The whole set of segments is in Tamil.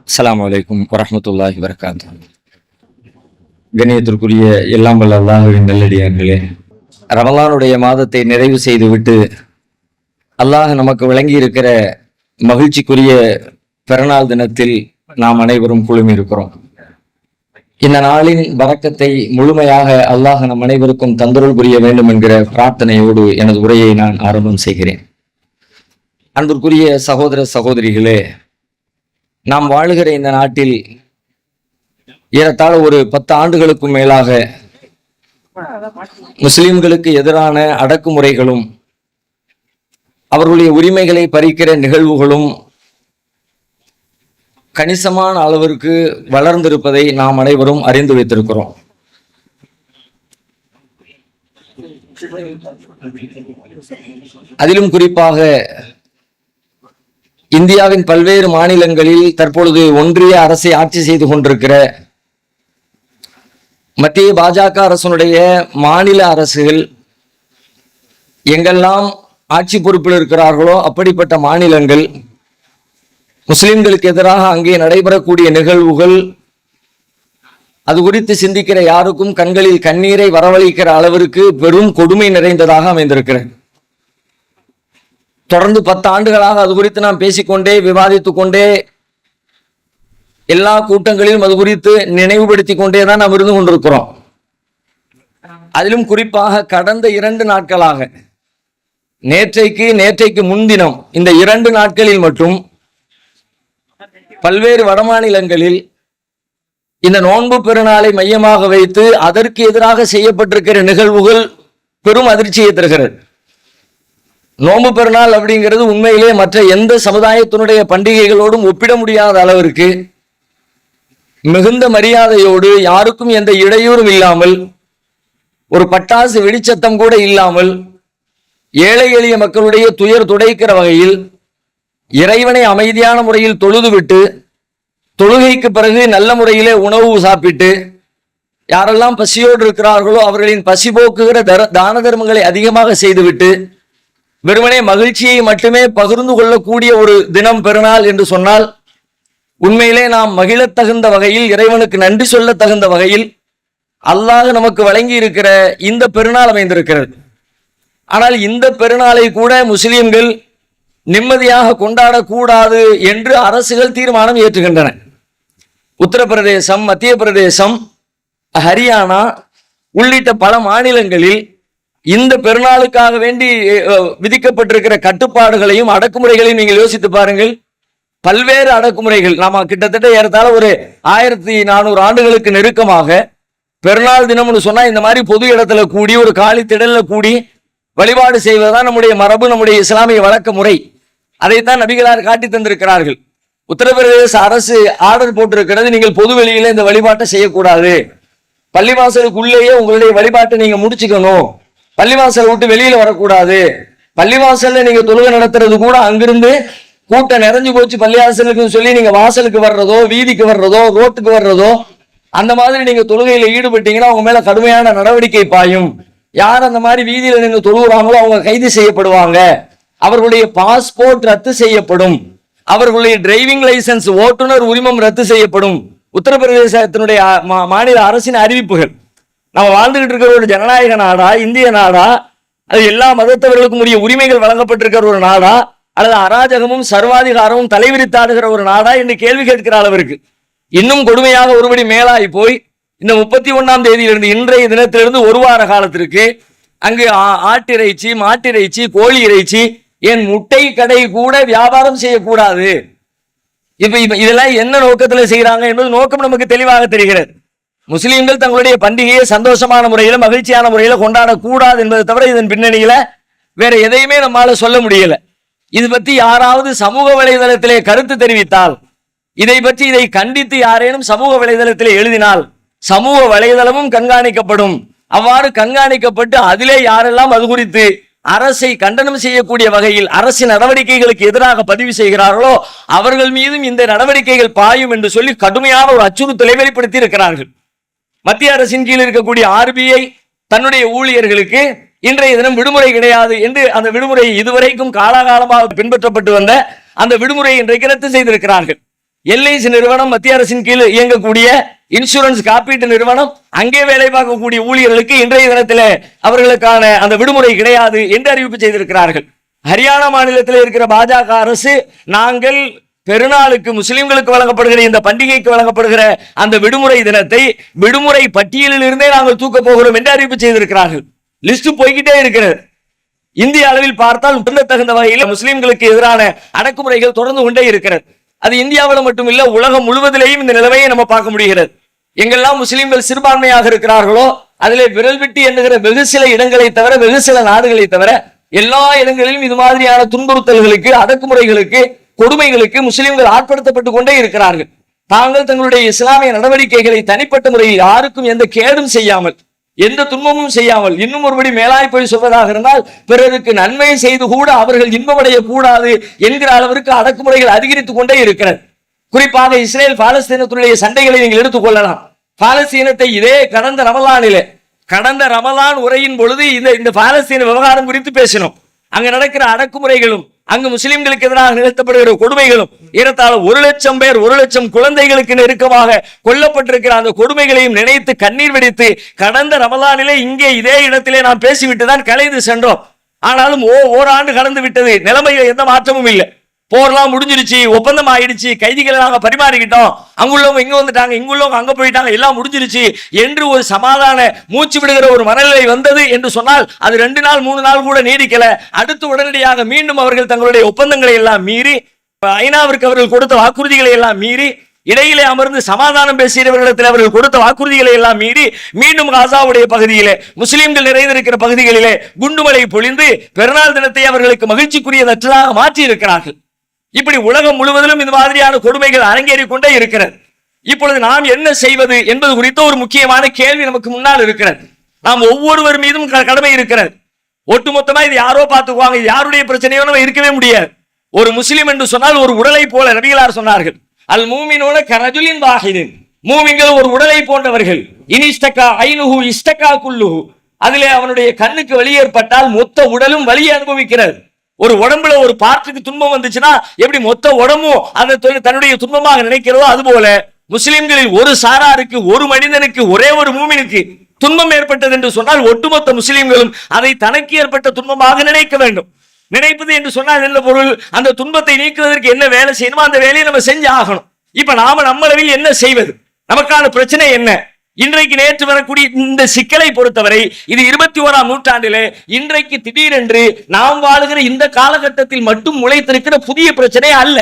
அஸ்ஸலாமு அலைக்கும் வரஹ்மத்துல்லாஹி வபரகாத்துஹு. கண்ணியத்திற்குரிய எல்லாம் வல்ல அல்லாஹ்வின் நல்லடியார்களே, ரமலானுடைய மாதத்தை நிறைவு செய்துவிட்டு அல்லாஹ் நமக்கு வழங்கி இருக்கிற மகிழ்ச்சிக்குரிய பிறநாள் தினத்தில் நாம் அனைவரும் குழுமி இருக்கிறோம். இந்த நாளின் பரக்கத்தை முழுமையாக அல்லாஹ் நம் அனைவருக்கும் தந்தருள் புரிய வேண்டும் என்கிற பிரார்த்தனையோடு எனது உரையை நான் ஆரம்பம் செய்கிறேன். அன்பிற்குரிய சகோதர சகோதரிகளே, நாம் வாழுகிற இந்த நாட்டில் ஏறத்தாழ ஒரு 10 ஆண்டுகளுக்கும் மேலாக முஸ்லிம்களுக்கு எதிரான அடக்குமுறைகளும் அவர்களுடைய உரிமைகளை பறிக்கிற நிகழ்வுகளும் கணிசமான அளவிற்கு வளர்ந்திருப்பதை நாம் அனைவரும் அறிந்து வைத்திருக்கிறோம். அதிலும் குறிப்பாக இந்தியாவின் பல்வேறு மாநிலங்களில் தற்பொழுது ஒன்றிய அரசை ஆட்சி செய்து கொண்டிருக்கிற மத்திய பாஜக அரசனுடைய மாநில அரசுகள் எங்கெல்லாம் ஆட்சி பொறுப்பில் இருக்கிறார்களோ அப்படிப்பட்ட மாநிலங்கள் முஸ்லிம்களுக்கு எதிராக அங்கே நடைபெறக்கூடிய நிகழ்வுகள் அது குறித்து சிந்திக்கிற யாருக்கும் கண்களில் கண்ணீரை வரவழைக்கிற அளவிற்கு பெரும் கொடுமை நிறைந்ததாக அமைந்திருக்கிறது. தொடர்ந்து 10 ஆண்டுகளாக அது குறித்து நாம் பேசிக்கொண்டே விவாதித்துக் கொண்டே எல்லா கூட்டங்களிலும் அது குறித்து நினைவுபடுத்தி கொண்டே தான் நாம் இருந்து கொண்டிருக்கிறோம். அதிலும் குறிப்பாக கடந்த 2 நாட்களாக நேற்றைக்கு முன்தினம் இந்த 2 நாட்களில் மட்டும் பல்வேறு வடமாநிலங்களில் இந்த நோன்பு பெருநாளை மையமாக வைத்து அதற்கு எதிராக செய்யப்பட்டிருக்கிற நிகழ்வுகள் பெரும் அதிர்ச்சியை தருகிறது. நோன்பு பெருநாள் அப்படிங்கிறது உண்மையிலே மற்ற எந்த சமுதாயத்தினுடைய பண்டிகைகளோடும் ஒப்பிட முடியாத அளவிற்கு மிகுந்த மரியாதையோடு, யாருக்கும் எந்த இடையூறும் இல்லாமல், ஒரு பட்டாசு வெடிச்சத்தம் கூட இல்லாமல், ஏழை எளிய மக்களுடைய துயர் துடைக்கிற வகையில் இறைவனை அமைதியான முறையில் தொழுதுவிட்டு தொழுகைக்கு பிறகு நல்ல முறையிலே உணவு சாப்பிட்டு யாரெல்லாம் பசியோடு இருக்கிறார்களோ அவர்களின் பசி போக்குகிற தான தர்மங்களை அதிகமாக செய்துவிட்டு வெறுமனே மகிழ்ச்சியை மட்டுமே பகிர்ந்து கொள்ளக்கூடிய ஒரு தினம் பெருநாள் என்று சொன்னால் உண்மையிலே நாம் மகிழத் தகுந்த வகையில், இறைவனுக்கு நன்றி சொல்ல தகுந்த வகையில் அல்லாஹ் நமக்கு வழங்கி இருக்கிற இந்த பெருநாள் அமைந்திருக்கிறது. ஆனால் இந்த பெருநாளை கூட முஸ்லிம்கள் நிம்மதியாக கொண்டாடக்கூடாது என்று அரசுகள் தீர்மானம் ஏற்றுகின்றன. உத்தரப்பிரதேசம், மத்திய பிரதேசம், ஹரியானா உள்ளிட்ட பல மாநிலங்களில் இந்த பெருநாளுக்காக வேண்டி விதிக்கப்பட்டிருக்கிற கட்டுப்பாடுகளையும் அடக்குமுறைகளையும் நீங்கள் யோசித்து பாருங்கள். பல்வேறு அடக்குமுறைகள். நாம கிட்டத்தட்ட ஏறத்தாழ ஒரு 1400 ஆண்டுகளுக்கு நெருக்கமாக பெருநாள் தினம்னு சொன்னா இந்த மாதிரி பொது இடத்துல கூடி ஒரு காலி திடல்ல கூடி வழிபாடு செய்வதுதான் நம்முடைய மரபு, நம்முடைய இஸ்லாமிய வழக்க முறை. அதைத்தான் நபிகளார் காட்டி தந்திருக்கிறார்கள். உத்தரப்பிரதேச அரசு ஆர்டர் போட்டிருக்கிறது, நீங்கள் பொது வெளியில இந்த வழிபாட்டை செய்யக்கூடாது, பள்ளிவாசலுக்குள்ளேயே உங்களுடைய வழிபாட்டை நீங்க முடிச்சுக்கணும், பள்ளிவாசலை விட்டு வெளியில வரக்கூடாது, பள்ளிவாசல்ல நீங்க தொழுகை நடத்துறது கூட அங்கிருந்து கூட்டம் நிறைஞ்சு போச்சு பள்ளிவாசலுக்கு சொல்லி நீங்க வாசலுக்கு வர்றதோ, வீதிக்கு வர்றதோ, ரோட்டுக்கு வர்றதோ, அந்த மாதிரி நீங்க தொழுகையில ஈடுபட்டீங்கன்னா அவங்க மேல கடுமையான நடவடிக்கை பாயும். யார் அந்த மாதிரி வீதியில நின்று தொழுகிறாங்களோ அவங்க கைது செய்யப்படுவாங்க, அவர்களுடைய பாஸ்போர்ட் ரத்து செய்யப்படும், அவர்களுடைய டிரைவிங் லைசன்ஸ் ஓட்டுநர் உரிமம் ரத்து செய்யப்படும். உத்தரப்பிரதேசத்தினுடைய மாநில அரசின் அறிவிப்புகள். நம்ம வாழ்ந்துகிட்டு இருக்கிற ஒரு ஜனநாயக நாடா, இந்திய நாடா, அது எல்லா மதத்தவர்களுக்கும் உரிய உரிமைகள் வழங்கப்பட்டிருக்கிற ஒரு நாடா, அல்லது அராஜகமும் சர்வாதிகாரமும் தலைவிரித்தாடுகிற ஒரு நாடா என்று கேள்வி கேட்கிற அளவிற்கு இன்னும் கொடுமையாக ஒருபடி மேலாய் போய் இந்த 31ஆம் தேதியிலிருந்து இன்றைய தினத்திலிருந்து ஒரு வார காலத்திற்கு அங்கு ஆட்டிறைச்சி, மாட்டிறைச்சி, கோழி இறைச்சி, என் முட்டை கடை கூட வியாபாரம் செய்யக்கூடாது. இப்ப இதெல்லாம் என்ன நோக்கத்துல செய்யறாங்க என்பது நோக்கம் நமக்கு தெளிவாக தெரிகிறது. முஸ்லிம்கள் தங்களுடைய பண்டிகையை சந்தோஷமான முறையில, மகிழ்ச்சியான முறையில கொண்டாடக்கூடாது என்பதை தவிர இதன் பின்னணியில வேற எதையுமே நம்மால சொல்ல முடியல. இது பற்றி யாராவது சமூக வலைதளத்திலே கருத்து தெரிவித்தால், இதை கண்டித்து யாரேனும் சமூக வலைதளத்திலே எழுதினால் சமூக வலைதளமும் கண்காணிக்கப்படும். அவ்வாறு கண்காணிக்கப்பட்டு அதிலே யாரெல்லாம் அது குறித்து அரசை கண்டனம் செய்யக்கூடிய வகையில் அரசின் நடவடிக்கைகளுக்கு எதிராக பதிவு செய்கிறார்களோ அவர்கள் மீதும் இந்த நடவடிக்கைகள் பாயும் என்று சொல்லி கடுமையான ஒரு அச்சுறுத்தலை வெளிப்படுத்தி இருக்கிறார்கள். மத்திய அரசின் கீழ் இருக்கக்கூடிய RBI தன்னுடைய ஊழியர்களுக்கு இன்றைய தினம் விடுமுறை கிடையாது என்று அந்த விடுமுறை இதுவரைக்கும் காலாகாலமாக பின்பற்றப்பட்டு வந்த அந்த விடுமுறை இன்றைக்கு ரத்து செய்திருக்கிறார்கள். எல்ஐசி நிறுவனம், மத்திய அரசின் கீழ் இயங்கக்கூடிய இன்சூரன்ஸ் காப்பீட்டு நிறுவனம், அங்கே வேலை பார்க்கக்கூடிய ஊழியர்களுக்கு இன்றைய தினத்தில் அவர்களுக்கான அந்த விடுமுறை கிடையாது என்று அறிவிப்பு செய்திருக்கிறார்கள். ஹரியானா மாநிலத்தில் இருக்கிற பாஜக அரசு, நாங்கள் பெருநாளுக்கு முஸ்லிம்களுக்கு வழங்கப்படுகிற இந்த பண்டிகைக்கு வழங்கப்படுகிற அந்த விடுமுறை தினத்தை விடுமுறை பட்டியலில் இருந்தே நாங்கள் தூக்க போகிறோம் என்று அறிவிப்பு செய்திருக்கிறார்கள். லிஸ்ட் போய்கிட்டே இருக்கிறது. இந்திய அளவில் பார்த்தால் தகுந்த வகையில் முஸ்லிம்களுக்கு எதிரான அடக்குமுறைகள் தொடர்ந்து கொண்டே இருக்கிறது. அது இந்தியாவில் மட்டும் இல்ல, உலகம் முழுவதிலேயும் இந்த நிலைமையை நம்ம பார்க்க முடிகிறது. எங்கெல்லாம் முஸ்லிம்கள் சிறுபான்மையாக இருக்கிறார்களோ அதிலே விரல் விட்டு எண்ணுகிற வெகு சில இடங்களை தவிர, வெகு சில நாடுகளை தவிர எல்லா இடங்களிலும் இது மாதிரியான துன்புறுத்தல்களுக்கு, அடக்குமுறைகளுக்கு, கொடுமைகளுக்கு முஸ்லிம்கள் ஆட்படுத்தப்பட்டு கொண்டே இருக்கிறார்கள். தாங்கள் தங்களுடைய இஸ்லாமிய நடவடிக்கைகளை தனிப்பட்ட முறையில் யாருக்கும் எந்த கேடும் செய்யாமல், எந்த துன்பமும் செய்யாமல், இன்னும் ஒருபடி மேலாய் போய் சொல்வதாக இருந்தால் பிறருக்கு நன்மை செய்து கூட அவர்கள் இன்பமடைய கூடாது என்கிற அளவிற்கு அடக்குமுறைகள் அதிகரித்துக் கொண்டே இருக்கிறது. குறிப்பாக இஸ்ரேல் பாலஸ்தீனத்துடைய சண்டைகளை நீங்கள் எடுத்துக் கொள்ளலாம். பாலஸ்தீனத்தை இதே கடந்த ரமலான் உரையின் பொழுது இந்த பாலஸ்தீன விவகாரம் குறித்து பேசினோம். அங்கு நடக்கிற அடக்குமுறைகளும், அங்கு முஸ்லிம்களுக்கு எதிராக நிகழ்த்தப்படுகிற கொடுமைகளும், ஏறத்தாழ 1,00,000 பேர், 1,00,000 குழந்தைகளுக்கு நெருக்கமாக கொல்லப்பட்டிருக்கிற அந்த கொடுமைகளையும் நினைத்து கண்ணீர் வெடித்து கடந்த ரமலானிலே இங்கே இதே இடத்திலே நாம் பேசிவிட்டு தான் கலைந்து சென்றோம். ஆனாலும் ஓராண்டு கடந்து விட்டது, நிலைமையில் எந்த மாற்றமும் இல்லை. போர்லாம் முடிஞ்சிருச்சு, ஒப்பந்தம் ஆயிடுச்சு, கைதிகளை நாங்க பரிமாறிக்கிட்டோம், அங்குள்ளவங்க இங்க வந்துட்டாங்க, இங்குள்ளவங்க அங்க போயிட்டாங்க, எல்லாம் முடிஞ்சிருச்சு என்று ஒரு சமாதான மூச்சு விடுகிற ஒரு மனநிலை வந்தது என்று சொன்னால் அது 2 நாள் 3 நாள் கூட நீடிக்கல. அடுத்து உடனடியாக மீண்டும் அவர்கள் தங்களுடைய ஒப்பந்தங்களை எல்லாம் மீறி, ஐநாவிற்கு அவர்கள் கொடுத்த வாக்குறுதிகளை எல்லாம் மீறி, இடையிலே அமர்ந்து சமாதானம் பேசியவர்களிடத்தில் அவர்கள் கொடுத்த வாக்குறுதிகளை எல்லாம் மீறி மீண்டும் காசாவுடைய பகுதியிலே, முஸ்லிம்கள் நிறைந்திருக்கிற பகுதிகளிலே குண்டுமலை பொழிந்து பெருநாள் தினத்தை அவர்களுக்கு மகிழ்ச்சிக்குரியதற்றதாக மாற்றி இருக்கிறார்கள். இப்படி உலகம் முழுவதிலும் இந்த மாதிரியான கொடுமைகள் அரங்கேறிக் கொண்டே இருக்கிறது. இப்பொழுது நாம் என்ன செய்வது என்பது குறித்த ஒரு முக்கியமான கேள்வி நமக்கு முன்னால் இருக்கிறது. நாம் ஒவ்வொருவர் மீதும் கடமை இருக்கிறது. ஒட்டுமொத்தமா இது யாரோ பார்த்துக்குவாங்க, இது யாருடைய பிரச்சனையோ நம்ம இருக்கவே முடியாது. ஒரு முஸ்லிம் என்று சொன்னால் ஒரு உடலை போல நபிகளார் சொன்னார்கள், அல் மூமினூன கரஜுலின் வாஹிதின், மூமின்கள் ஒரு உடலை போன்றவர்கள். இனிஸ்தகா ஐனுஹு இஸ்தகா குல்லுஹு, அதிலே அவனுடைய கண்ணுக்கு வலி ஏற்பட்டால் மொத்த உடலும் வலியை அனுபவிக்கிறது. ஒரு உடம்புல ஒரு பார்ட்டுக்கு துன்பம் வந்துச்சுன்னா எப்படி மொத்த உடம்பும் அதை தன்னுடைய துன்பமாக நினைக்கிறதோ அதுபோல முஸ்லிம்களில் ஒரு சாராருக்கு, ஒரு மனிதனுக்கு, ஒரே ஒரு மூமினுக்கு துன்பம் ஏற்பட்டது என்று சொன்னால் ஒட்டுமொத்த முஸ்லிம்களும் அதை தனக்கு ஏற்பட்ட துன்பமாக நினைக்க வேண்டும். நினைப்பது என்று சொன்னால் என்ன பொருள்? அந்த துன்பத்தை நீக்குவதற்கு என்ன வேலை செய்யணுமோ அந்த வேலையை நம்ம செஞ்சு ஆகணும். இப்ப நாம நம்மளவில் என்ன செய்வது? நமக்கான பிரச்சனை என்ன? இன்றைக்கு நேற்று வரக்கூடிய இந்த சிக்கலை பொறுத்தவரை இது 21ஆம் நூற்றாண்டிலே இன்றைக்கு திடீரென்று நாம் வாழுகிற இந்த காலகட்டத்தில் மட்டும் முளைத்திருக்கிற புதிய பிரச்சனை அல்ல.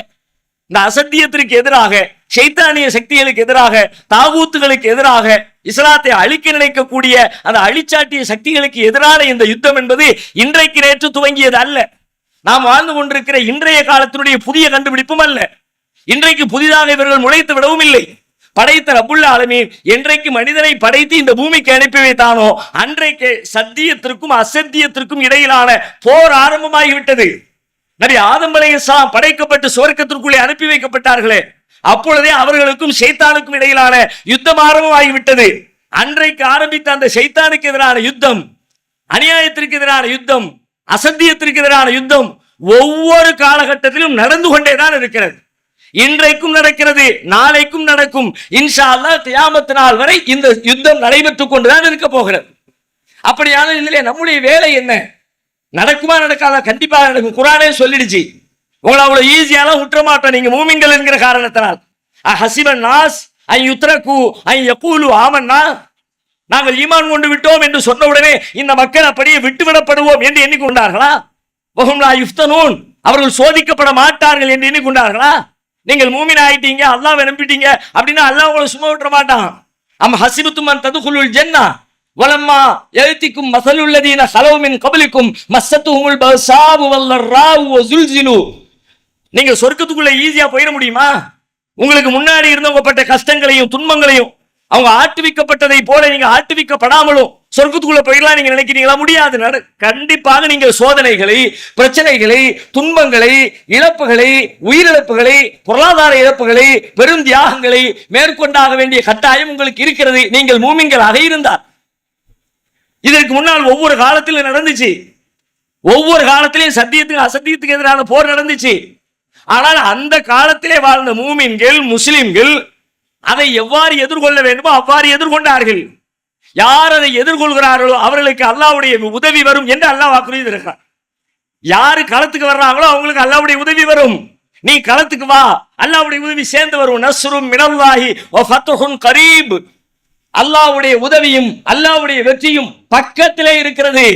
இந்த அசத்தியத்திற்கு எதிராக, ஷைத்தானிய சக்திகளுக்கு எதிராக, தாகூத்துகளுக்கு எதிராக, இஸ்லாத்தை அழிக்க நினைக்கக்கூடிய அந்த அழிச்சாட்டிய சக்திகளுக்கு எதிரான இந்த யுத்தம் என்பது இன்றைக்கு நேற்று துவங்கியது அல்ல. நாம் வாழ்ந்து கொண்டிருக்கிற இன்றைய காலத்தினுடைய புதிய கண்டுபிடிப்பும் அல்ல. இன்றைக்கு புதிதாக இவர்கள் முளைத்து விடவும் இல்லை. படைத்த ரப்புல் ஆலமீன் என்றைக்கு மனிதனை படைத்து இந்த பூமிக்கு அனுப்பி வைத்தானோ அன்றைக்கு சத்தியத்திற்கும் அசத்தியத்திற்கும் இடையிலான போர் ஆரம்பமாகிவிட்டது. நபி ஆதம் அலைஹிஸ்ஸலாம் படைக்கப்பட்டு சுவர்க்கத்திற்குள்ளே அனுப்பி வைக்கப்பட்டார்களே, அப்பொழுதே அவர்களுக்கும் ஷைத்தானுக்கும் இடையிலான யுத்தம் ஆரம்பமாகிவிட்டது. அன்றைக்கு ஆரம்பித்த அந்த ஷைத்தானுக்கு எதிரான யுத்தம், அநியாயத்திற்கு எதிரான யுத்தம், அசத்தியத்திற்கு எதிரான யுத்தம் ஒவ்வொரு காலகட்டத்திலும் நடந்து கொண்டேதான் இருக்கிறது. இன்றைக்கும் நடக்கிறது, நாளைக்கும் நடக்கும். இன்ஷா அல்லாஹ் கியாமத் நாள் வரை இந்த யுத்தம் நடைபெற்றுக் கொண்டுதான் இருக்க போகிறது. அப்படியான இதிலே நம்முடைய வேலை என்ன? நடக்குமா நடக்காதா? கண்டிப்பாக நடக்கும். குர்ஆனே சொல்லிடுச்சு. உங்களை அவ்வளவு ஈஸியாலாம் விட்டுற மாட்டோம் நீங்க மூமின்கள் என்கிற காரணத்தினால். ஹஸிபன் நாஸ் ஐ யுத்ரகு ஐ யகூலு ஆமன்னா, நாங்கள் ஈமான் கொண்டு விட்டோம் என்று சொன்ன உடனே இந்த மக்கள் அப்படியே விட்டுவிடப்படுவோம் என்று எண்ணிக்கொண்டார்களா? வஹும் லா யுஃப்தனூன், அவர்கள் சோதிக்கப்பட மாட்டார்கள் என்று எண்ணிக்கொண்டார்களா? நீங்கள் மூமின் ஆயிட்டீங்க, அல்லாஹ்வை நம்பிட்டீங்க அப்படின்னா அல்லாஹ் உங்களை சும்மா விட்டுற மாட்டான். அம் ஹஸிபத்தும் அன் ததுகுலுல் ஜன்னah வலம்மா யஅதிக்கும் மஸலுல் லதீன ஸலவு மின் கப்லிக்கும் மஸ்ஸத்துஹுமுல் பஸாஉ வல்லராஉ வஸுல்ஸிலு. நீங்க சொர்க்கத்துக்குள்ள ஈஸியா போயிட முடியுமா? உங்களுக்கு முன்னாடி இருந்தவங்க பட்ட கஷ்டங்களையும் துன்பங்களையும் அவங்க ஆட்டுவிக்கப்பட்டதை போல நீங்க ஆட்டுவிக்கப்படாமலும் சொர்க்கத்துக்குள்ள போயிடலாம் நீங்க நினைக்கிறீங்களா? முடியாது. கண்டிப்பாக நீங்க சோதனைகளை, பிரச்சனைகளை, துன்பங்களை, இழப்புகளை, உயிரிழப்புகளை, பொருளாதார இழப்புகளை, பெரும் தியாகங்களை மேற்கொண்டாக வேண்டிய கட்டாயம் உங்களுக்கு இருக்கிறது, நீங்கள் மூமின்களாக இருந்தார். இதற்கு முன்னால் ஒவ்வொரு காலத்திலும் நடந்துச்சு. ஒவ்வொரு காலத்திலையும் சத்தியத்துக்கு அசத்தியத்துக்கு எதிரான போர் நடந்துச்சு. ஆனால் அந்த காலத்திலே வாழ்ந்த மூமின்கள் முஸ்லிம்கள் அதை எவ்வாறு எதிர்கொள்ள வேண்டுமோ அவ்வாறு எதிர்கொண்டார்கள். யார் அதை எதிர்கொள்கிறார்களோ அவர்களுக்கு அல்லாஹ்வுடைய உதவி வரும் என்று அல்லாஹ் வாக்குறுதி இருக்கிறார். யாரு களத்துக்கு வர்றாங்களோ அவங்களுக்கு அல்லாஹ்வுடைய உதவி வரும். நீ களத்துக்கு வா, அல்லாஹ்வுடைய உதவி சேர்ந்து வரும். நஸ்ரும் மினல்லாஹி வ ஃபத்ஹுன் கரீப். அல்லாஹ்வுடைய உதவியும் அல்லாஹ்வுடைய வெற்றியும் பக்கத்திலே இருக்கிறது.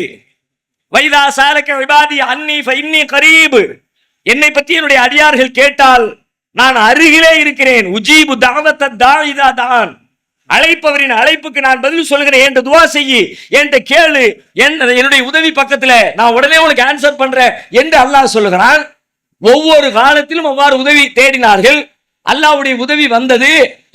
வைதா சாலக இபாதி அன்னி ஃபஇன்னி கரீப். என்னை பற்றி என்னுடைய அடியார்கள் கேட்டால் நான் அருகிலே இருக்கிறேன். உஜீபு தஅவத தாஇதா தான். அழைப்பவரின் அழைப்புக்கு நான் பதில் சொல்கிறேன் என்று துவா செய்யி, என்கிட்ட கேளு, என்னுடைய உதவி பக்கத்துல, நான் உடனே உனக்கு ஆன்சர் பண்றேன் என்று அல்லாஹ் சொல்லுகிறான். ஒவ்வொரு காலத்திலும் அவ்வாறு உதவி தேடினார்கள். அல்லாஹ்வுடைய உதவி வந்தது.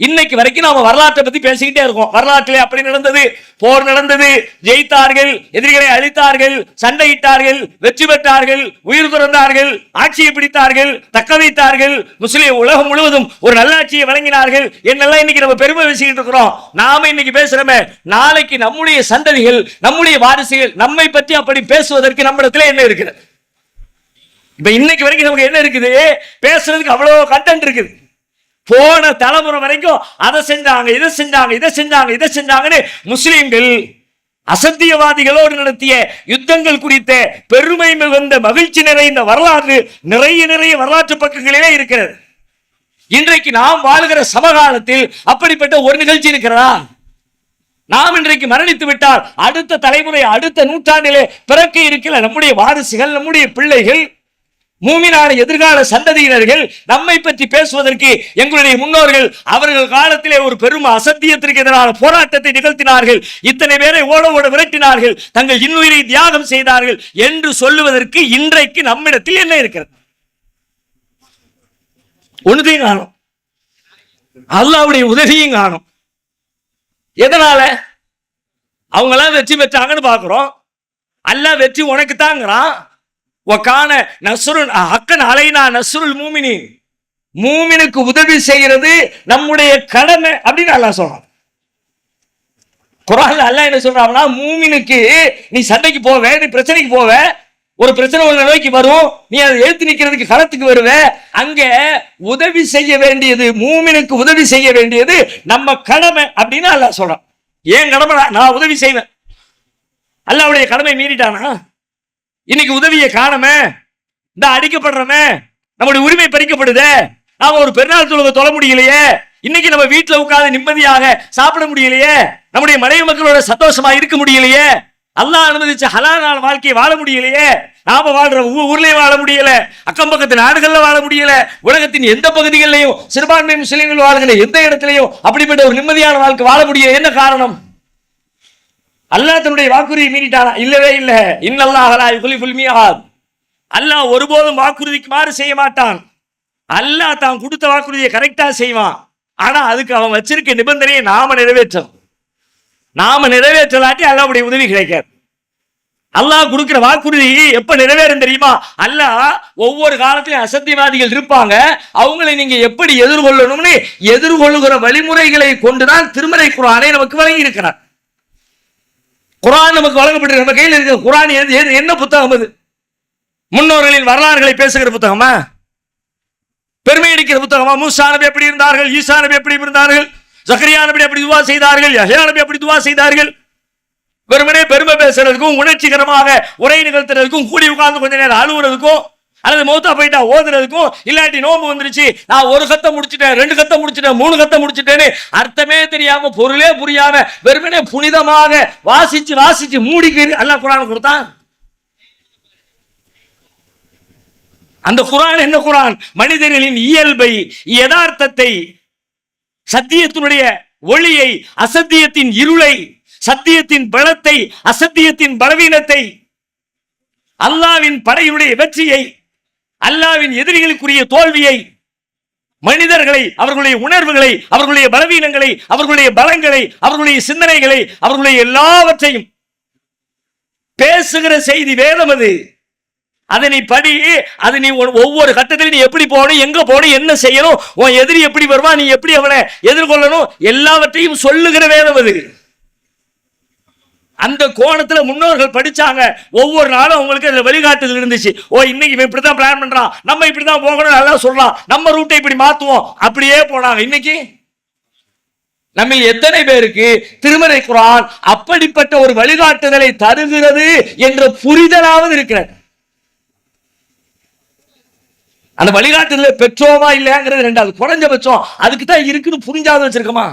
இன்னைக்கு வரைக்கும் நாம வரலாற்றை பத்தி பேசிக்கிட்டே இருக்கோம். வரலாற்றிலே அப்படி நடந்தது, போர் நடந்தது, ஜெயித்தார்கள், எதிரிகளை அழித்தார்கள், சண்டையிட்டார்கள், வெற்றி பெற்றார்கள், உயிர் துறந்தார்கள், ஆட்சியை பிடித்தார்கள், தக்க வைத்தார்கள், முஸ்லிம் உலகம் முழுவதும் ஒரு நல்லாட்சியை வழங்கினார்கள் என்னெல்லாம் இன்னைக்கு நம்ம பெருமை பேசிக்கிட்டு இருக்கிறோம். நாம இன்னைக்கு பேசுறோமே, நாளைக்கு நம்முடைய சந்ததிகள், நம்முடைய வாரிசுகள் நம்மை பற்றி அப்படி பேசுவதற்கு நம்மிடத்துல என்ன இருக்குது? இப்ப இன்னைக்கு வரைக்கும் நமக்கு என்ன இருக்குது? பேசுறதுக்கு அவ்வளவு கண்டென்ட் இருக்குது. போன தலைமுறை வரைக்கும் அதை செஞ்சாங்க, இதை செஞ்சாங்க, இதை செஞ்சாங்க, இதை செஞ்சாங்கன்னு முஸ்லிம்கள் அசத்தியவாதிகளோடு நடத்திய யுத்தங்கள் குறித்த பெருமை மிகுந்த மகிழ்ச்சி நிறைந்த வரலாறு நிறைய வரலாற்று பக்கங்களிலே இருக்கிறது. இன்றைக்கு நாம் வாழ்கிற சமகாலத்தில் அப்படிப்பட்ட ஒரு நிகழ்ச்சி இருக்கிறதா? நாம் இன்றைக்கு மரணித்து விட்டால் அடுத்த தலைமுறை, அடுத்த நூற்றாண்டிலே பிறக்க இருக்கிற நம்முடைய வாரிசுகள், நம்முடைய பிள்ளைகள், மூமினான எதிர்கால சந்ததியினர்கள் நம்மை பற்றி பேசுவதற்கு எங்களுடைய முன்னோர்கள் அவர்கள் காலத்திலே ஒரு பெரும் அசத்தியத்திற்கு எதிரான போராட்டத்தை நிகழ்த்தினார்கள், இத்தனை பேரை ஓட விரட்டினார்கள், தங்கள் இன்னுயிரை தியாகம் செய்தார்கள் என்று சொல்லுவதற்கு இன்றைக்கு நம்மிடத்தில் என்ன இருக்கிறது? ஒன்றுதையும் காணும், அல்லாஹ்வுடைய உதவியும் காணும். எதனால அவங்களாம் வெற்றி பெற்றாங்கன்னு பார்க்கிறோம். அல்லாஹ் வெற்றி உனக்கு தாங்கிறான். மூமினுக்கு உதவி செய்கிறது நம்முடைய கடமை அப்படின்னு அல்லாஹ் சொல்றான். குர்ஆன்ல அல்லாஹ் என்ன சொல்றான்னா, மூமினுக்கு நீ சண்டைக்கு போவ, நீ பிரச்சனைக்கு போவ, ஒரு பிரச்சனை உன்னை நோக்கி வரும், நீ அதை எழுத்து நிக்கிறதுக்கு களத்துக்கு வருவ, அங்க உதவி செய்ய வேண்டியது, மூமினுக்கு உதவி செய்ய வேண்டியது நம்ம கடமை அப்படின்னு அல்லாஹ் சொல்றான். ஏன் கடமை? நான் உதவி செய்வேன். அல்லாஹ்வுடைய கடமை மீறிட்டானா? இன்னைக்கு உதவியை காணமே, இந்த அடிக்கப்படுறமே, நம்முடைய உரிமை பறிக்கப்படுதே, நாம ஒரு பெருநாள் தொழுகை தொழ முடியலையே, இன்னைக்கு நம்ம வீட்டுல உட்கார்ந்து நிம்மதியாக சாப்பிட முடியலையே, நம்முடைய மனைவி மக்களோட சந்தோஷமா இருக்க முடியலையே, அல்லாஹ் அனுமதிச்ச ஹலாலான வாழ்க்கையை வாழ முடியலையே, நாம வாழ்ற ஊர்லயும் வாழ முடியல, அக்கம் பக்கத்து நாடுகள்ல வாழ முடியல, உலகத்தின் எந்த பகுதிகளிலையும் சிறுபான்மை முஸ்லிம்கள் வாழ்கிற எந்த இடத்திலையும் அப்படிப்பட்ட ஒரு நிம்மதியான வாழ்க்கை வாழ முடியல. என்ன காரணம்? அல்லாஹ் தன்னுடைய வாக்குறுதியை மீறிட்டானா? இல்லவே இல்ல. இன்னல்லாஹ லா யுக்லிஃபுல் மிஆத். அல்லாஹ் ஒருபோதும் வாக்குறுதிக்கு மாறு செய்ய மாட்டான். அல்லாஹ் தான் கொடுத்த வாக்குறுதியை கரெக்டா செய்வான். ஆனா அதுக்கு அவன் வச்சிருக்க நிபந்தனையை நாம நிறைவேற்றணும். நாம நிறைவேற்றலாட்டி அல்லாஹ்வுடைய உதவி கிடைக்காது. அல்லாஹ் கொடுக்கிற வாக்குறுதி எப்ப நிறைவேறும் தெரியுமா? அல்லாஹ் ஒவ்வொரு காலத்திலும் அசத்தியவாதிகள் இருப்பாங்க, அவங்களை நீங்க எப்படி எதிர்கொள்ளணும்னு எதிர்கொள்ளுகிற வழிமுறைகளை கொண்டுதான் திருமறை குர்ஆனை நமக்கு வழங்கி இருக்கிறார். குர்ஆன் நமக்கு வழங்கப்பட்டு நம்ம கையில் இருக்கிற குர்ஆன் என்ன புத்தகம்? அது முன்னோர்களின் வரலாறுகளை பேசுகிற புத்தகமா? பெருமை அடிக்கிற புத்தகமா? மூசா நபி எப்படி இருந்தார்கள், ஈசா நபி எப்படி இருந்தார்கள், ஜக்கரியா நபி எப்படி துவா செய்தார்கள், யஹ்யா நபி எப்படி துவா செய்தார்கள்? வெறுமனே பெருமை பேசுறதுக்கும் உணர்ச்சிகரமாக உரை நிகழ்த்துறதுக்கும் கூடி உட்கார்ந்து கொஞ்ச நேரம் அழுவுறதுக்கும் அல்லது மௌத்தா போயிட்டா ஓதுறதுக்கும், இல்லாட்டி நோம்பு வந்துருச்சு நான் ஒரு கத்தை முடிச்சுட்டேன், 2 கத்தை முடிச்சுட்டேன், 3 கத்தை முடிச்சுட்டேன்னு அர்த்தமே தெரியாம பொருளே புரியாம வெறுமனே புனிதமாக வாசிச்சு மூடிக்கு அல்லாஹ் குர்ஆன் கொடுத்தான். அந்த குர்ஆன் என்ன குர்ஆன்? மனிதர்களின் இயல்பை, யதார்த்தத்தை, சத்தியத்தினுடைய ஒளியை, அசத்தியத்தின் இருளை, சத்தியத்தின் பலத்தை, அசத்தியத்தின் பலவீனத்தை, அல்லாஹ்வின் படையுடைய வெற்றியை, அல்லாஹ்வின் எதிரிகளுக்குரிய தோல்வியை, மனிதர்களை, அவர்களுடைய உணர்வுகளை, அவர்களுடைய பலவீனங்களை, அவர்களுடைய பலங்களை, அவர்களுடைய சிந்தனைகளை, அவர்களுடைய எல்லாவற்றையும் பேசுகிற செய்தி வேதம். அது அதனை படி, அது நீ ஒவ்வொரு கட்டத்தில் நீ எப்படி போகணும், எங்க போகணும், என்ன செய்யணும், உன் எதிரி எப்படி வருவான், நீ எப்படி அவனை எதிர்கொள்ளணும், எல்லாவற்றையும் சொல்லுகிற வேதம் அது. அந்த கோணத்துல முன்னோர்கள் படிச்சாங்க. ஒவ்வொரு நாளும் அவங்களுக்கு அதுல வழிகாட்டுதல் இருந்துச்சு. ஓ, இன்னைக்கு இவன் இப்படிதான் பிளான் பண்றான், நம்ம இப்படிதான் போகணும், நல்லா சொல்றான், நம்ம ரூட்டை இப்படி மாத்துவோம், அப்படியே போனாங்க. இன்னைக்கு நம்ம எத்தனை பேருக்கு திருமறை குர்ஆன் அப்படிப்பட்ட ஒரு வழிகாட்டுதலை தருகிறது என்ற புரிதலாவது இருக்கிறது? அந்த வழிகாட்டுதலை பெற்றோமா இல்லையாங்கிறது ரெண்டாவது. குறைஞ்சபட்சம் அதுக்கு தான் இருக்குன்னு புரிஞ்சாத வச்சிருக்கோமா?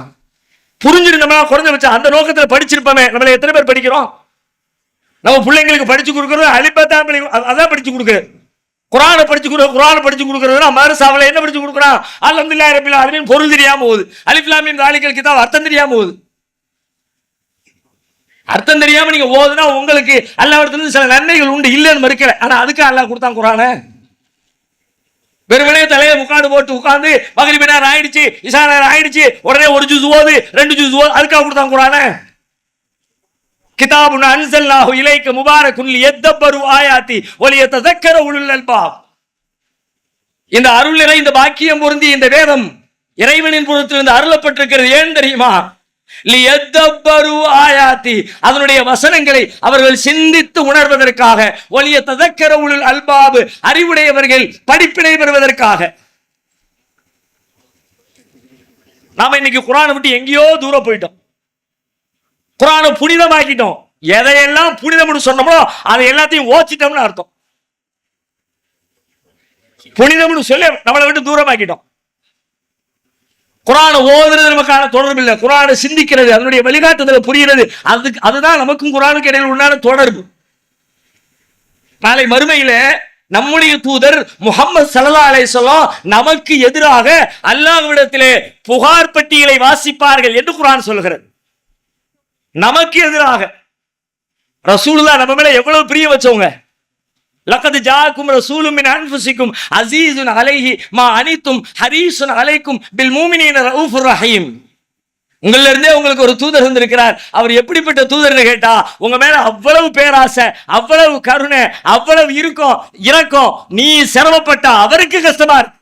புரிஞ்சிருந்தோம்னா குறைஞ்சபட்சம் அந்த நோக்கத்துல படிச்சிருப்போமே. நம்மள எத்தனை பேர் படிக்கிறோம்? நம்ம பிள்ளைங்களுக்கு படிச்சு கொடுக்கறது அலிபத்தான் அதான் படிச்சு கொடுக்குறது. குர்ஆனை படிச்சு கொடுக்கறதுனா மதரசாவுல என்ன படிச்சு கொடுக்குறான்? அல்ஹம்துலில்லாஹி ரப்பில் ஆலமீன் பொருள் தெரியாம போகுது. அலிஃப் லாம் மீம் தாலிகல் கிதாப் அர்த்தம் தெரியாம போகுது. அர்த்தம் தெரியாம நீங்க ஓதுனா உங்களுக்கு அல்லாஹ்விடத்துல சில நன்மைகள் உண்டு, இல்லைன்னு மறுக்கல. ஆனா அதுக்கு அல்லாஹ் கொடுத்தான் குர்ஆனை. வெறுமனே தலையை முக்காடு போட்டு உட்கார்ந்து மகரிப் நேரம் ஆயிடுச்சு, இஷா நேரம் ஆயிடுச்சு, உடனே ஒரு ஜுஸ் ஓது, 2 ஜுஸ் ஓது, அதுக்காக கொடுத்தான் குர்ஆனை. கிதாபுன் அன்ஸல்னாஹு இலைக்க முபாரக்குன் லியதப்பரு ஆயாத்தி வலியததக்கர உலுல் அல்பாப். இந்த அருள் நிறை, இந்த பாக்கியம் பொருந்தி இந்த வேதம் இறைவனின் புறத்திலிருந்து அருளப்பட்டிருக்கிறது. ஏன் தெரியுமா? லியதப்பரு ஆயாத்தி, அதனுடைய வசனங்களை அவர்கள் சிந்தித்து உணர்வதற்காக. வலியததக்கர உலுல் அல்பாப், அறிவுடையவர்கள் படிப்பினை பெறுவதற்காக. நாம இன்னைக்கு குர்ஆனை விட்டு எங்கேயோ தூரம் போயிட்டோம். குர்ஆனை புனிதமாக்கிட்டோம். எதையெல்லாம் புனிதம்னு சொன்னோமோ அதை எல்லாத்தையும் ஓச்சிட்டோம்னு அர்த்தம். புனிதம்னு சொல்லி நம்மளை விட்டு தூரமாக்கிட்டோம். குர்ஆனை ஓதுறது நமக்கான தொடர்பு இல்லை. குர்ஆனை சிந்திக்கிறது, அதனுடைய வழிகாட்டுதலை புரிகிறது, அதுதான் நமக்கும் குர்ஆனுக்கு இடையில் உண்டான தொடர்பு. நாளை மறுமையில நம்முடைய தூதர் முஹம்மது ஸல்லல்லாஹு அலைஹி வஸல்லம் நமக்கு எதிராக அல்லாஹ்விடத்திலே புகார் பட்டியலை வாசிப்பார்கள் என்று குர்ஆன் சொல்கிறது. நமக்கு எதிராக ரசூலுல்லாஹ் நம்ம மேல எவ்வளவு பிரிய வச்சவங்க. லக்கத் ஜாஅக்கும் ரசூலும் மின் அன்ஃபுசிக்கும் அஸீஸுன் அலைஹி மா அனித்தும் ஹரீஸுன் அலைக்கும் பில் முஃமினீன ரഊஃபுர் ரஹீம். உங்கள இருந்தே உங்களுக்கு ஒரு தூதர் வந்திருக்கிறார். அவர் எப்படிப்பட்ட தூதர்னு கேட்டா, உங்க மேல அவ்வளவு பேராசை, அவ்வளவு கருணை, அவ்வளவு இரக்கம். நீ சிரமப்பட்டா அவருக்கு கஷ்டமா இருக்கு.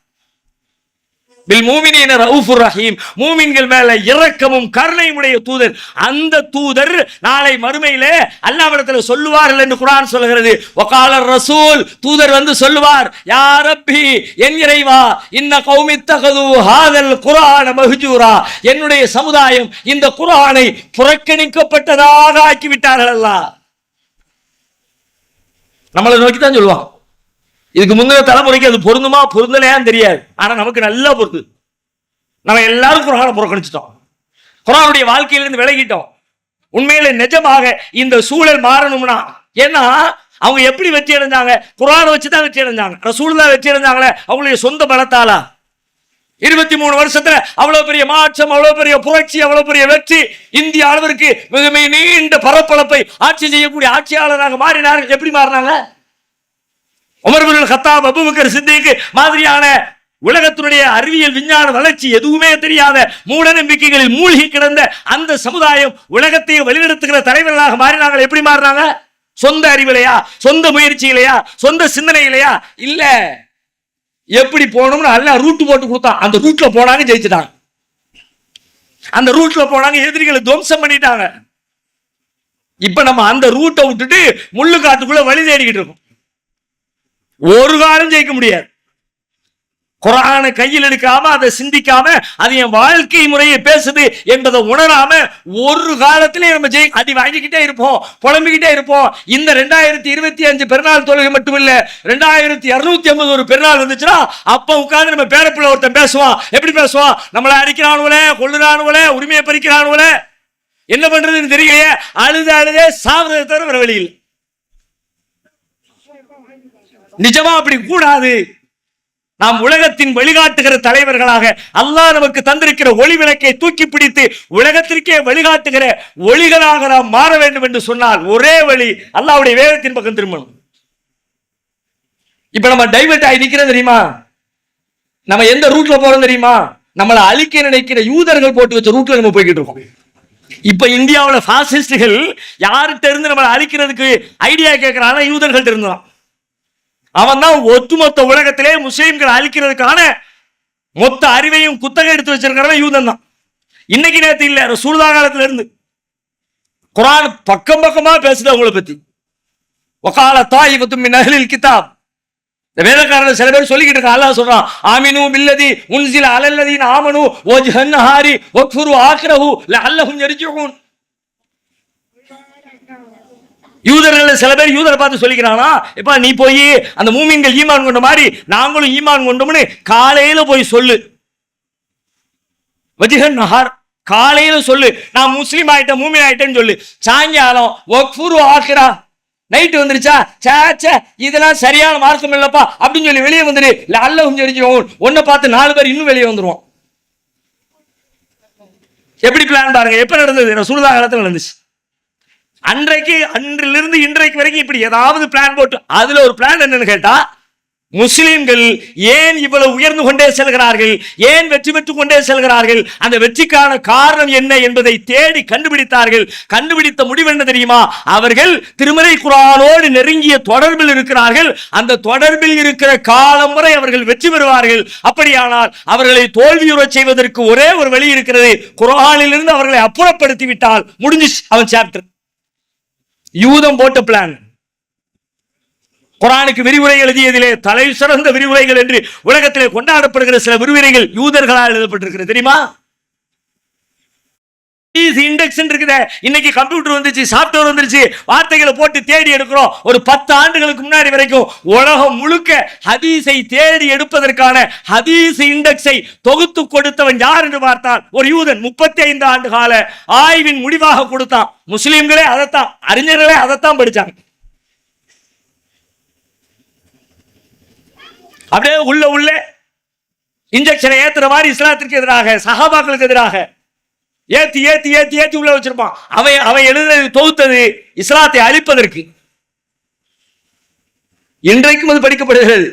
பில் முஃமினீன ரഊஃபுர் ரஹீம், மூமின்கள் மேல இரக்கமும் கருணையும் உடைய தூதர். அந்த தூதர் நாளை மறுமையிலே அல்லாஹ்விடத்தில் சொல்லுவார்கள் என்று குர்ஆன் சொல்கிறது. வகால ரசூல், தூதர் வந்து சொல்லுவார், யா ரப்பி, என் இறைவா, இன்ன கௌமி தகது ஹாதல் குர்ஆன மஹ்ஜூரா, என்னுடைய சமுதாயம் இந்த குர்ஆனை புறக்கணிக்கப்பட்டதாக ஆக்கிவிட்டார்கள். அல்லாஹ் நம்மளை நோக்கி தான் சொல்லுவான். இதுக்கு முந்தைய தலைமுறைக்கு அது பொருந்துமா பொருந்தலையான்னு தெரியாது. ஆனா நமக்கு நல்லா பொருது. நம்ம எல்லாரும் குர்ஆனை புறக்கணிச்சிட்டோம், குர்ஆனுடைய வாழ்க்கையிலிருந்து விலகிட்டோம். உண்மையில நிஜமாக இந்த சூழல் மாறணும்னா, ஏன்னா அவங்க எப்படி வெற்றி அடைஞ்சாங்க? குர்ஆனை வச்சுதான் வெற்றி அடைஞ்சாங்க. ரசூலுல்லாஹ் வெற்றி அடைஞ்சாங்களே அவங்களுடைய சொந்த பலத்தாலா? 23 வருஷத்துல அவ்வளவு பெரிய மாற்றம், அவ்வளவு பெரிய புரட்சி, அவ்வளவு பெரிய வெற்றி. இந்திய அளவிற்கு மிக நீண்ட பரப்பளப்பை ஆட்சி செய்யக்கூடிய ஆட்சியாளராக மாறினார்கள். எப்படி மாறினாங்க? Umar ibn Khattab, Abu Bakr Siddique மாதிரியான உலகத்தினுடைய அறிவியல் விஞ்ஞான வளர்ச்சி எதுவுமே தெரியாத மூட நம்பிக்கைகளில் மூழ்கி கிடந்த அந்த சமுதாயம் உலகத்தை வழிநடத்துகிற தலைவர்களாக மாறினாங்க. எப்படி மாறினாங்க? சொந்த அறிவிலையா, சொந்த முயற்சியிலையா, சொந்த சிந்தனையிலையா? இல்ல, எப்படி போகணும்னு அல்லாஹ் ரூட் போட்டு கொடுத்தான். அந்த ரூட்ல போனாங்க, ஜெயிச்சுட்டாங்க. அந்த ரூட்ல போனாங்க, எதிரிகளை துவம்சம் பண்ணிட்டாங்க. இப்ப நம்ம அந்த ரூட்டை விட்டுட்டு முள்ளு காட்டுக்குள்ள வழி தேடிக்கிட்டு இருக்கோம். ஒரு காலம் ஜெயிக்க முடியாது. குர்ஆனை கையில் எடுக்காம, அதை சிந்திக்காம, அது என் வாழ்க்கை முறையை பேசுது என்பதை உணராம ஒரு காலத்திலே நம்ம அடி வாங்கிக்கிட்டே இருப்போம், புலம்பிக்கிட்டே இருப்போம். இந்த 2025 பெருநாள் தொழுகை மட்டும் இல்ல, 2250 ஒரு பெருநாள் வந்துச்சுன்னா அப்ப உட்கார்ந்து நம்ம பேரப்புள்ள ஒருத்தன் பேசுவான். எப்படி பேசுவான்? நம்மளை அடிக்கிறானுவலே, கொள்ளுறானுவலே, உரிமையை பறிக்கிறானுவலே, என்ன பண்றதுன்னு தெரியலையே, அழுதே சாவதை தவிர வேற வழி இல்லை. நிஜமா அப்படி கூடாது. நாம் உலகத்தின் வழிகாட்டுகிற தலைவர்களாக அல்லாஹ் நமக்கு தந்திருக்கிற ஒளி விளக்கை தூக்கி பிடித்து உலகத்திற்கே வழிகாட்டுகிற ஒளிகளாக நாம் மாற வேண்டும் என்று சொன்னால் ஒரே வழி அல்லாஹ்வுடைய வேதத்தின் பக்கம் திரும்பணும். இப்ப நம்ம டைவர்ட் ஆகி நிக்கிறோம் தெரியுமா? நம்ம எந்த ரூட்ல போறோம் தெரியுமா? நம்மளை அழிக்க நினைக்கிற யூதர்கள் போட்டு வச்ச ரூட்ல நம்ம போய்கிட்டு இருக்கோம். இப்ப இந்தியாவில் பாசிஸ்டுகள் யார்கிட்ட இருந்து நம்மளை அழிக்கிறதுக்கு ஐடியா கேட்கிறான்? யூதர்கள்ட்ட இருந்தான். அவன் தான் ஒட்டுமொத்த உலகத்திலே முஸ்லிம்களை அழிக்கிறதுக்கான மொத்த அறிவையும் குத்தகை எடுத்து வச்சிருக்கிறவன் யூதன் தான். இன்னைக்கு நேரத்து இல்ல, ரசூலுல்லாஹ் காலத்துல இருந்து குர்ஆன் பக்கம் பக்கமா பேசுது அவங்களை பத்தி. வகால தாயிபத்தும் மின் அஹ்லில் கிதாப், இந்த வேதக்காரர்கள் சில பேர் சொல்லிக்கிட்டு இருக்காங்க. அல்லாஹ் சொல்றான், ஆமினு பில்லதி உன்சில அலல்லதீன ஆமனு வஜ்ஹன் நஹாரி வக்ஃபுரு ஆகிரஹு லஅல்லஹும் யர்ஜிஊன். யூதர்கள் சில பேர் யூதரை பார்த்து சொல்லிக்கிறானா, இப்ப நீ போய் அந்த மூமின்கள் ஈமான் கொண்ட மாதிரி நாங்களும் ஈமான் கொண்டோம்னு காலையில போய் சொல்லு. வஜ்ஹன் நஹார், காலையில சொல்லு நான் முஸ்லீம் ஆயிட்டேன் மூமின் ஆயிட்டேன்னு சொல்லு. சாயங்காலம் வக்ஃபுரு ஆகிரா, நைட்டு வந்துருச்சா, சே இதெல்லாம் சரியான மார்க்கம் இல்லப்பா அப்படின்னு சொல்லி வெளியே வந்துரு. லஅல்லஹும் யர்ஜிஊன், உன்னை பார்த்து 4 பேர் இன்னும் வெளியே வந்துருவோம். எப்படி பிளான் பாருங்க, எப்ப நடந்தது? ரசூலுல்லாஹ் காலத்துல நடந்துச்சு. அன்றிலிருந்து இன்றைக்கு வரைக்கும் இப்படி ஏதாவது பிளான் போட்டு, அதுல ஒரு பிளான் என்னன்னு கேட்டா, முஸ்லிம்கள் ஏன் இவ்வளவு உயர்ந்து கொண்டே செல்கிறார்கள், ஏன் வெற்றி பெற்றுக் கொண்டே செல்கிறார்கள், அந்த வெற்றிக்கான காரணம் என்ன என்பதை தேடி கண்டுபிடித்தார்கள். கண்டுபிடித்த முடிவு என்ன தெரியுமா? அவர்கள் திருமறை குர்ஆனோடு நெருங்கிய தொடர்பில் இருக்கிறார்கள். அந்த தொடர்பில் இருக்கிற காலம் வரை அவர்கள் வெற்றி பெறுவார்கள். அப்படியானால் அவர்களை தோல்வியுறச் செய்வதற்கு ஒரே ஒரு வழி இருக்கிறது, குர்ஆனிலிருந்து அவர்களை அப்புறப்படுத்தி விட்டால் முடிஞ்சிச்சு அவன் சாப்டர். யூதம் போட்ட பிளான். குர்ஆனுக்கு விரிவுரை எழுதியதிலே தலை சிறந்த விரிவுரைகள் என்று உலகத்திலே கொண்டாடப்படுகிற சில விரிவுரைகள் யூதர்களால் எழுதப்பட்டிருக்கிறது தெரியுமா? இண்டெக்ஸ் இருக்குது. இன்னைக்கு கம்ப்யூட்டர் வந்துச்சு, சாப்ட்வேர் வந்துருச்சு, வார்த்தைகளை போட்டு தேடி எடுக்கிறோம். ஒரு 10 ஆண்டுகளுக்கு முன்னாடி வரைக்கும் உலகம் முழுக்க ஹதீஸை தேடி எடுப்பதற்கான ஹதீஸ் இண்டெக்ஸை தொகுத்து கொடுத்தவன் யார் என்று பார்த்தால் ஒரு யூதன். 35 ஆண்டு கால ஆய்வின் முடிவாக கொடுத்தான். முஸ்லிம்களே அதைத்தான், அறிஞர்களே அதைத்தான் படிச்சாங்க. அப்படியே உள்ள இன்ஜெக்ஷனை ஏத்துற மாதிரி இஸ்லாத்திற்கு எதிராக, சஹாபாக்களுக்கு எதிராக ஏத்தி ஏத்தி ஏத்தி ஏத்தி உள்ள வச்சிருப்பான். அவன் எழுதுறது தொகுத்தது இஸ்லாத்தை அழிப்பதற்கு. இன்றைக்கும் அது படிக்கப்படுகிறது.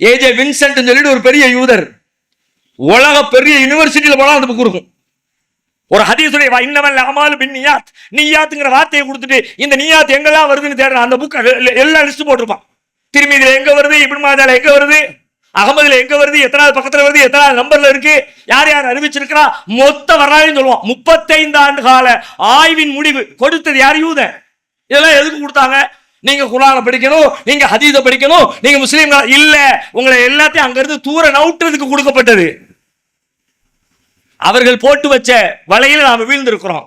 ஏஜே வின்சென்ட் சொல்லிட்டு ஒரு பெரிய யூதர், உலக பெரிய யூனிவர்சிட்டியில போனா அந்த புக் இருக்கும். ஒரு ஹதீஸுடைய இன்னமல் அமாலு பின் நியாத், நியாத்ங்கிற வார்த்தையை கொடுத்துட்டு இந்த நியாத் எங்கெல்லாம் வருதுன்னு தேடுறான். அந்த புக் எல்லாம் லிஸ்ட் போட்டிருப்பான். திருமீதில எங்க வருது, இப்னு மாஜால எங்க வருது, அகமதுல எங்க வருது, எத்தனாவது பக்கத்துல வருது, எத்தனாவது நம்பர்ல இருக்கு, யார் யார் அறிவிச்சிருக்கிறா, மொத்த வரலாறையும் சொல்லுவான். 35 ஆண்டு கால ஆய்வின் முடிவு கொடுத்தது யார்? யூதன். இதெல்லாம் எதுக்கு கொடுத்தாங்க? நீங்க குர்ஆனை படிக்கணும், நீங்க ஹதீஸை படிக்கணும், நீங்க முஸ்லீம்கள் இல்ல, உங்களை எல்லாத்தையும் அங்கிருந்து தூர நவுட்டுறதுக்கு கொடுக்கப்பட்டது. அவர்கள் போட்டு வச்ச வலையில நாம வீழ்ந்திருக்கிறோம்.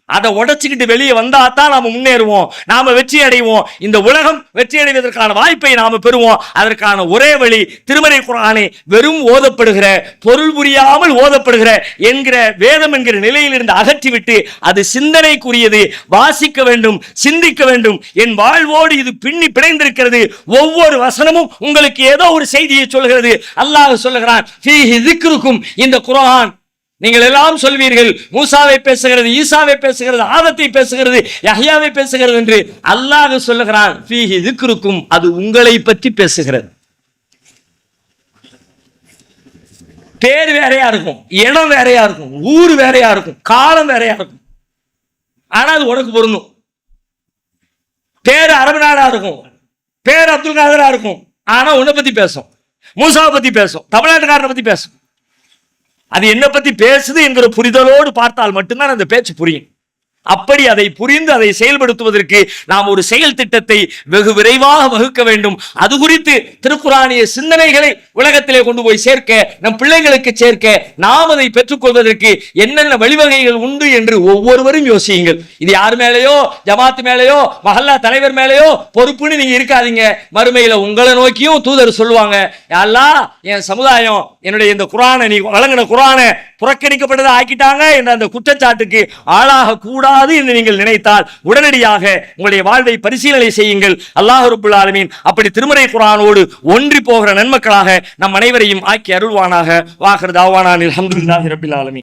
அதை உடைச்சுக்கிட்டு வெளியே வந்தா தான் நாம முன்னேறுவோம், நாம வெற்றி அடைவோம். இந்த உலகம் வெற்றி அடைவதற்கான வாய்ப்பை நாம பெறுவோம். அதற்கான ஒரே வழி திருமறை குர்ஆனை வெறும் ஓதப்படுகிற, பொருள் புரியாமல் ஓதப்படுகிற என்கிற வேதம் என்கிற நிலையிலிருந்து அகற்றிவிட்டு அது சிந்தனைக்குரியது, வாசிக்க வேண்டும், சிந்திக்க வேண்டும். என் வாழ்வோடு இது பின்னி பிணைந்திருக்கிறது. ஒவ்வொரு வசனமும் உங்களுக்கு ஏதோ ஒரு செய்தியை சொல்கிறது. அல்லாஹ் சொல்லுகிறான், ஃபீஹி ذிக்ருக்கும், இந்த குர்ஆன் நீங்கள் எல்லாம் சொல்வீர்கள் மூசாவை பேசுகிறது, ஈசாவை பேசுகிறது, ஆதத்தை பேசுகிறது, யஹ்யாவை பேசுகிறது என்று. அல்லாஹ் சொல்லுகிறான், ஃபீஹி ذிக்ருக்கும், அது உங்களை பற்றி பேசுகிறது. பேர் வேறையா இருக்கும், இடம் வேறையா இருக்கும், ஊர் வேறையா இருக்கும், காலம் வேறையா இருக்கும். ஆனா அது உனக்கு பொருந்தும். பேர் அரபு நாடா இருக்கும், பேர் அப்துல் காதரா இருக்கும், ஆனா உன்னை பத்தி பேசும். மூசாவை பத்தி பேசும், தமிழ்நாட்டுக்காரனை பத்தி பேசும். அது என்ன பத்தி பேசுது என்கிற புரிதலோடு பார்த்தால் மட்டும்தான் அந்த பேச்சு புரியும். அப்படி அதை புரிந்து அதை செயல்படுத்துவதற்கு நாம் ஒரு செயல் திட்டத்தை வெகு விரைவாக வகுக்க வேண்டும். அது குறித்து திருக்குரானிய சிந்தனைகளை உலகத்திலே கொண்டு போய் சேர்க்க, நம் பிள்ளைகளுக்கு சேர்க்க, நாம் அதை பெற்றுக்கொள்வதற்கு என்னென்ன வழிவகைகள் உண்டு என்று ஒவ்வொருவரும் யோசியுங்கள். இது யார் மேலேயோ, ஜமாத்து மேலேயோ, மஹல்லா தலைவர் மேலேயோ பொறுப்புன்னு நீங்க இருக்காதீங்க. மறுமையில உங்களை நோக்கியும் தூதர் சொல்லுவாங்க, யா அல்லாஹ், என் சமுதாயம் என்னுடைய இந்த குர்ஆனை, நீ வழங்கின குர்ஆனை புறக்கணிக்கப்பட்டதை ஆக்கிட்டாங்க என்ற அந்த குற்றச்சாட்டுக்கு ஆளாக கூடாது என்று நீங்கள் நினைத்தால் உடனடியாக உங்களுடைய வாழ்வை பரிசீலனை செய்யுங்கள். அல்லாஹ் ரப்பல் ஆலமீன் அப்படி திருமறை குர்ஆனோடு ஒன்றி போகிற நன்மக்களாக நம் அனைவரையும் ஆக்கி அருள்வானாக. வாஹிர் தாவானா அல்ஹம்துலில்லாஹி ரப்பில் ஆலமீன்.